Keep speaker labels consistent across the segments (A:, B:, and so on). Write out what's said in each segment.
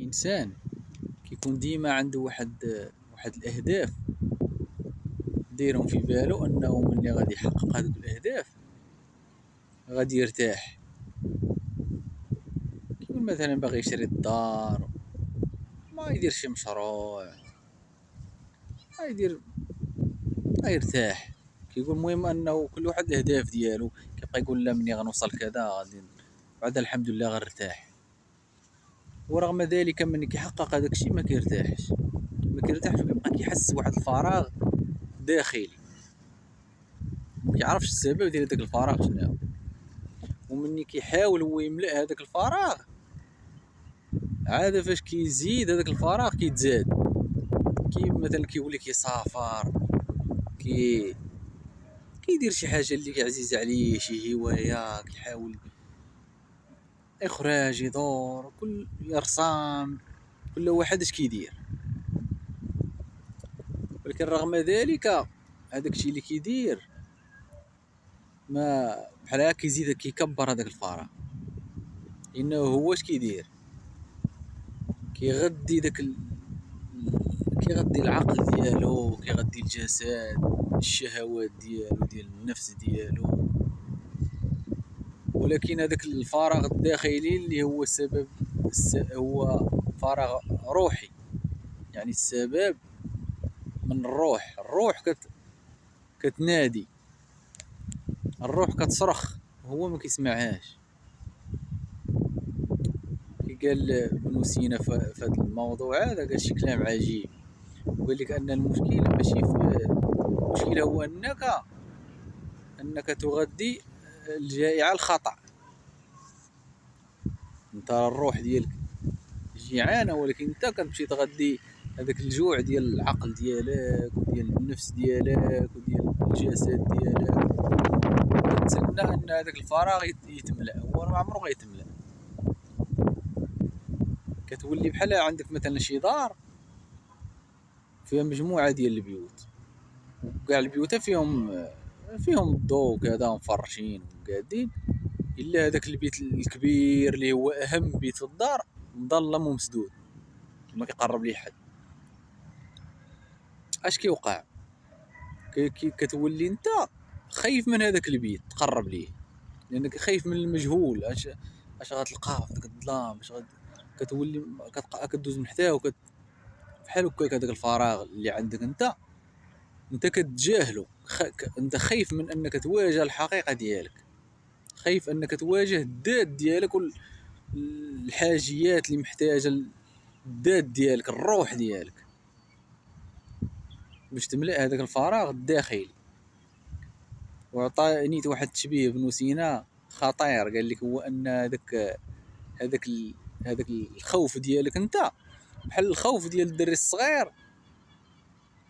A: الانسان كيكون ديما عنده واحد الاهداف دايرهم في بالو انه ملي غادي يحقق هذوك الاهداف غادي يرتاح. كيقول مثلا باغي يشري الدار، ما يدير شي مشروع، ما يدير، ما يرتاح. كيقول المهم انه كل واحد الاهداف ديالو، كيبقى يقول لا مني غنوصل كذا غادي بعد الحمد لله غنرتاح. ورغم ذلك من كيحقق هذاك الشيء ما كيرتاحش، كيبقى كيحس بواحد الفراغ داخلي ما كيعرفش السبب ديال داك الفراغ شنو. ومني كيحاول هو يملأ هذاك الفراغ، عاد فاش كيزيد هذاك الفراغ كيتزاد. كي مثلا كيولي كيسافر، كيدير شي حاجه اللي عزيزه عليه، شي هوايه كيحاول يخرج يدور، كل يرسم، كل واحد اش كيدير. ولكن رغم ذلك هذاك الشيء اللي كيدير ما بحال هكا كيزيد كيكبر هذاك الفراغ. انه هو اش كيدير، كيغذي كيغذي العقل ديالو، كيغذي الجسد، الشهوات ديالو ديال النفس ديالو. ولكن هذاك الفراغ الداخلي اللي هو السبب هو فراغ روحي. يعني السبب من الروح كتنادي، الروح كتصرخ وهو ما كيسمعهاش. كي قال ابن سينا في هذا الموضوع هذا، قال شي كلام عجيب، وقال لك ان المشكله ماشي في المشكله، هو انك تغذي الجائعه الخطا. انت الروح ديالك جيعانه، ولكن انت كتمشي تغذي هذاك الجوع ديال العقل ديالك وديال النفس ديالك وديال الجسد ديالك. كتسنى ان هذاك الفراغ يتملأ، هو ما عمره غيتملأ. كتولي بحال عندك مثلا شي دار فيها مجموعه ديال البيوت، وكاع البيوت فيهم الضوء وكذا مفرشين وقادين، الا هذاك البيت الكبير اللي هو اهم بيت في الدار مظلم ومسدود ما كيقرب ليه حد. اش كيوقع؟ كتولي انت خايف من هذاك البيت تقرب ليه، لانك خايف من المجهول. اش غتلقاه في داك الظلام، كتولي كدوز من حداه بحال هكاك. هذاك الفراغ اللي عندك انت كتجاهله، انت خايف من انك تواجه الحقيقه ديالك، خايف انك تواجه الذات ديالك والحاجيات اللي محتاجه الذات ديالك، الروح ديالك، باش تملأ هذاك الفراغ الداخلي. وعطاني واحد التشبيه ابن سينا خطير، قال لك هو ان هذاك هذاك الخوف ديالك انت بحال الخوف ديال الدري الصغير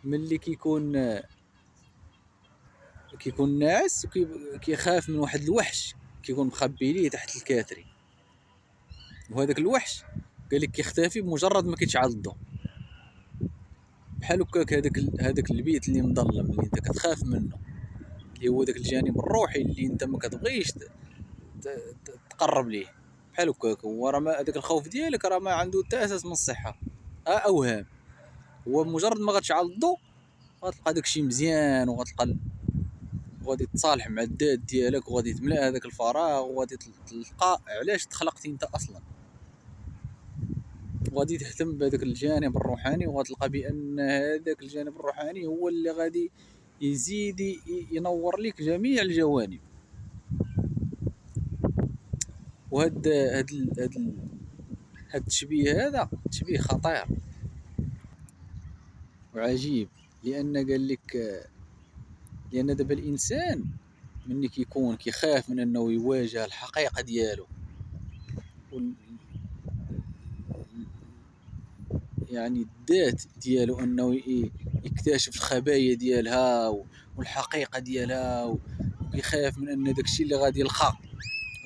A: ملي كيكون ناعس وكيخاف من واحد الوحش كيكون مخبي ليه تحت الكاتري. وهذاك الوحش قال لك كيختفي بمجرد ما كيتشعل الضوء. بحال هكاك هذاك البيت اللي مظلم اللي انت كتخاف منه، اللي هو داك الجانب الروحي اللي انت ما كتبغيش تقرب ليه. بحال هكاك هو راه هذاك الخوف ديالك راه ما عنده حتى اساس من الصحه، اوهام. هو بمجرد ما غتشعل الضوء غتلقى داكشي مزيان، وغادي تصالح مع الذات ديالك، وغادي تملأ هذاك الفراغ، وغادي تلقى علاش تخلقتي انت اصلا، وغادي تهتم بهذاك الجانب الروحاني، وغتلقى بان هذاك الجانب الروحاني هو اللي غادي يزيد ينور لك جميع الجوانب. هاد التشبيه هذا تشبيه خطير وعجيب، لان قال لك لان دابا الانسان ملي كيكون كيخاف من انه يواجه الحقيقه ديالو، يعني الذات ديالو، انه يكتشف الخبايا ديالها والحقيقه ديالها، وكيخاف من ان داكشي اللي غادي يلقى.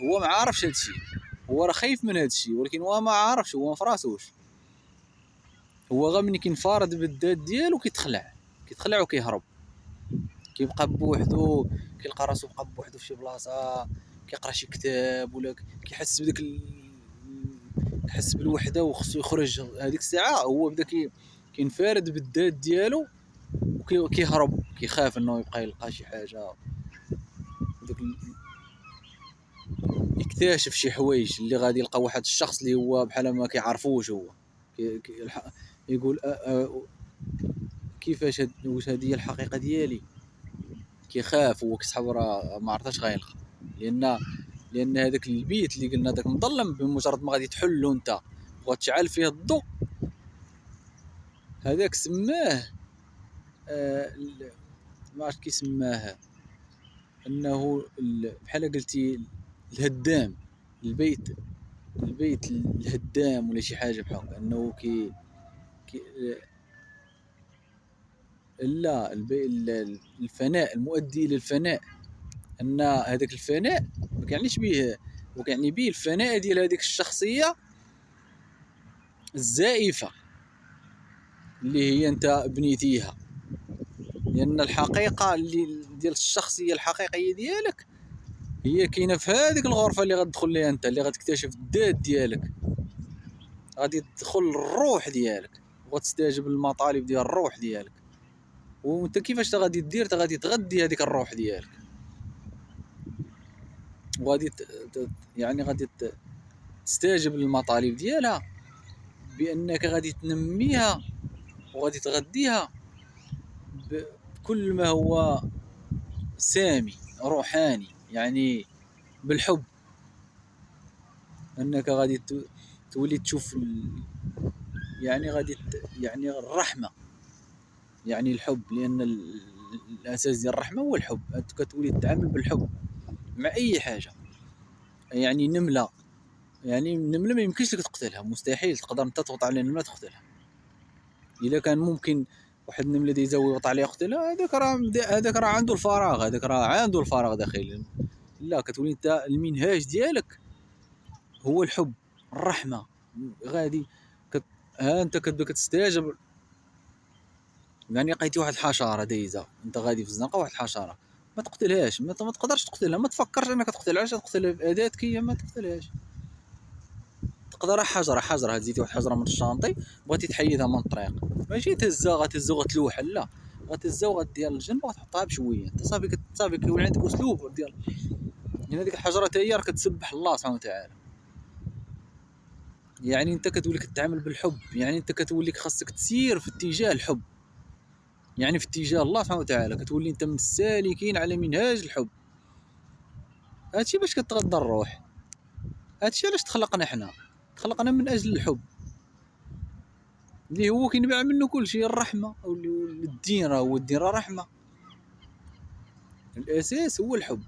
A: هو ما عارفش هادشي، هو راه خايف من هادشي، ولكن هو ما عارفش، هو ما فراسوش. هو غير ملي كينفرد بالذات ديالو كيتخلع وكيهرب، كيبقى بوحدو، كيلقى راسو بقى بوحدو في شي بلاصه كيقرا شي كتاب، ولا كيحس بديك حس بالوحده وخصو يخرج هذيك الساعه، هو بدا كينفرد بالذات ديالو وكيهرب، كيخاف انه يبقى يلقى شي حاجه. داك يكتشف شي حوايج اللي غادي يلقى واحد الشخص اللي هو بحال ما كيعرفوش هو يقول كيفاش واش هذه هي الحقيقه ديالي. كيخاف هو كيسحب راه ما عرفاش غيلقى، لان هذاك البيت اللي قلنا داك مظلم بمجرد ما غادي تحلو انت وتشعل فيه الضوء، هذاك سماه ما عرفت كي سماه، انه بحال قلتي الهدام، البيت الهدام ولا شي حاجه بحال هكا، انه كي لا الفناء المؤدي الى الفناء، ان هذاك الفناء ما كيعنيش به، وكيعني به الفناء ديال هذيك الشخصيه الزائفه اللي هي انت بنيتيها. لان الحقيقه اللي ديال الشخصيه الحقيقيه ديالك هي كاينه في هذيك الغرفه اللي غتدخل ليها انت، اللي غتكتشف الذات ديالك، غادي تدخل الروح ديالك وغتستجب للمطالب ديال الروح ديالك. وانت كيفاش غادي دير؟ غادي تغذي هذيك الروح ديالك، وغادي يعني غادي تستجب للمطالب ديالها بانك غادي تنميها وغادي تغذيها بكل ما هو سامي روحاني، يعني بالحب. انك غادي تولي تشوف يعني غادي يعني الرحمه، يعني الحب، لان الاساس ديال الرحمه هو الحب. انت كتولي تتعامل بالحب مع اي حاجه. يعني نمله، يعني النمله ما يمكنش لك تقتلها، مستحيل تقدر انت تضغط على النمله تقتلها. الا كان ممكن واحد النمله ديزا ويضغط عليها يقتلها، هذاك راه عنده الفراغ، هذاك راه عنده الفراغ داخلي. لا، كتولي انت المنهاج ديالك هو الحب، الرحمه. غادي ها انت كتبدا كتستاجر. يعني لقيتي واحد الحشره دايزه، انت غادي في الزنقه واحد الحشره، ما تقتلهاش، ما تقدرش تقتلها، ما تفكرش انك تقتلها. علاش تقتلها باداه كي ما تقتلهاش؟ تقدر حجره تزيدي واحد الحجره من الشانطي بغيتي تحيدها من الطريق، ماشي تهزها غتهزها وغتلوحها، لا، غتهزها وغديها للجنب وغتحطها بشويه. انت صافي كيولي عندك اسلوب ديال، يعني هذيك الحجره حتى هي راه كتسبح الله سبحانه وتعالى. يعني انت كتولي كتعامل بالحب، يعني انت كتولي خاصك تسير في اتجاه الحب، يعني في اتجاه الله سبحانه وتعالى. كتولي انت من السالكين على منهاج الحب. هادشي باش كتغذى الروح، هادشي علاش تخلقنا حنا، تخلقنا من اجل الحب اللي هو كينبع منه كل شيء، الرحمه. او الدين راه رحمه. الاساس هو الحب،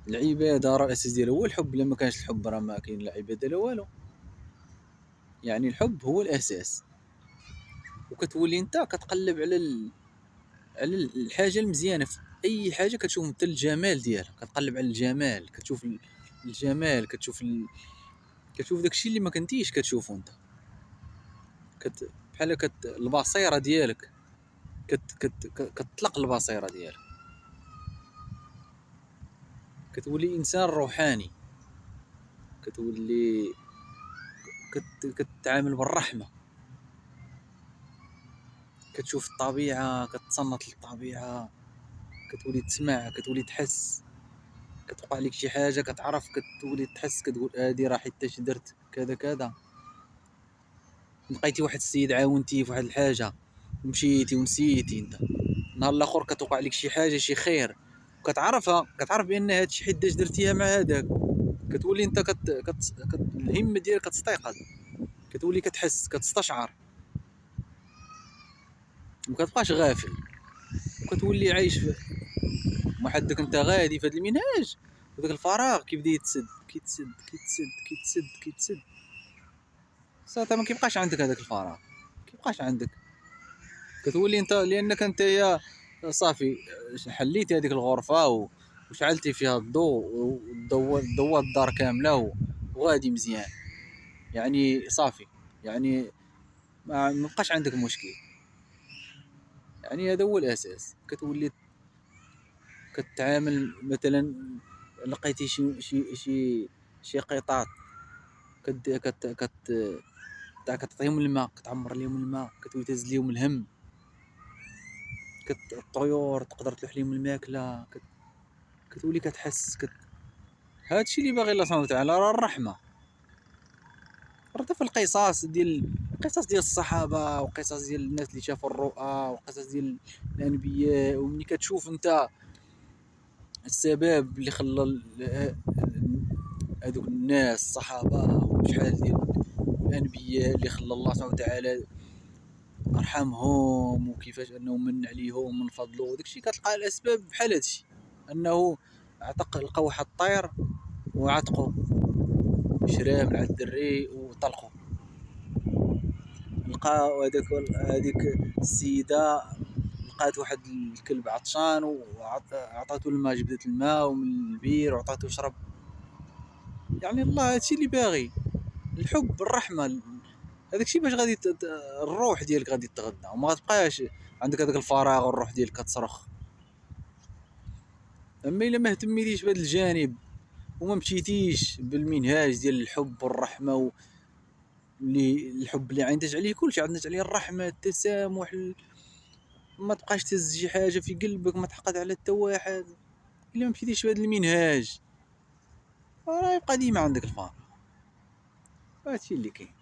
A: العباده راه الاساس ديالها هو الحب. لما كانش الحب راه ما كاين لا عباده لا والو. يعني الحب هو الاساس. وكتولي انت كتقلب على الحاجه المزيانه في اي حاجه. كتشوف انت الجمال ديالها، كتقلب على الجمال، كتشوف الجمال، كتشوف داكشي اللي ما كنتيش كتشوفه انت. بحال البصيره ديالك كتطلق البصيره ديالك، كتولي انسان روحاني، كتولي كتعامل بالرحمه، كتشوف الطبيعه، كتصنت للطبيعه، كتولي تسمع، كتولي تحس. كتوقع لك شي حاجه كتعرف، كتولي تحس، كتقول هادي راه حيت درت كذا كذا. لقيتي واحد السيد عاونتيه في واحد الحاجه ومشيتي ونسيتي انت، نهار الاخر كتوقع لك شي حاجه، شي خير، كتعرف بان هادشي حيت درتيها مع هذاك. كتولي انت الهمه ديالك كتستيقظ، كتولي كتحس، كتستشعر، ما كتبقاش غافل. وكتولي عايش في محدك انت غادي في هذا المنهاج. وداك الفراغ كيبدا يتسد كيتسد كيتسد كيتسد كيتسد، صافي ما كيبقاش عندك هذاك الفراغ، كيبقاش عندك. كتولي انت لانك انت يا صافي حليتي هذيك الغرفه وشعلتي فيها الضوء وضوى الدار كامله وغادي مزيان، يعني صافي، يعني ما بقاش عندك مشكل. يعني هذا هو الاساس. كتولي كتعامل مثلا، لقيتي شي قطاط كت كت كت كتعطيهم الماء، كتعمر ليهم الماء، كتولي تهز ليهم الهم. الطيور تقدر تلوح ليهم الماكله، كتولي كتحس هادشي اللي باغي الله سبحانه وتعالى، راه الرحمه. راه في القصص ديال الصحابه، وقصص ديال الناس اللي شافوا الرؤى، وقصص ديال الانبياء. ومني كتشوف انت السبب اللي خلى هذوك الناس الصحابه وشحال ديال الانبياء اللي خلى الله سبحانه وتعالى ارحمهم، وكيفاش انه من عليهم من فضله، وداكشي كتلقى الاسباب بحال هادشي، انه لقى واحد الطير وعتقوا، شراه من عند الدري وطلقوا. لقى هذيك السيده لقات واحد الكلب عطشان وعطاتو الماء، جبدت الماء ومن البير وعطاتو يشرب. يعني الله هادشي اللي باغي، الحب، الرحمه. هذاك الشيء باش غادي الروح ديالك غادي تغنى، وما غتبقاش عندك هذاك الفراغ والروح ديالك كتصرخ. اما الا ما اهتميتيش بهذا الجانب وما مشيتيش بالمنهاج ديال الحب والرحمه اللي الحب اللي عندك عليه كلشي، عندك عليه الرحمه، التسامح، ما تبقاش تهز شي حاجه في قلبك، ما تحقد على حتى واحد. الا ما مشيتيش بهذا المنهاج راه يبقى ديما عندك الفراغ. هادشي اللي كاين.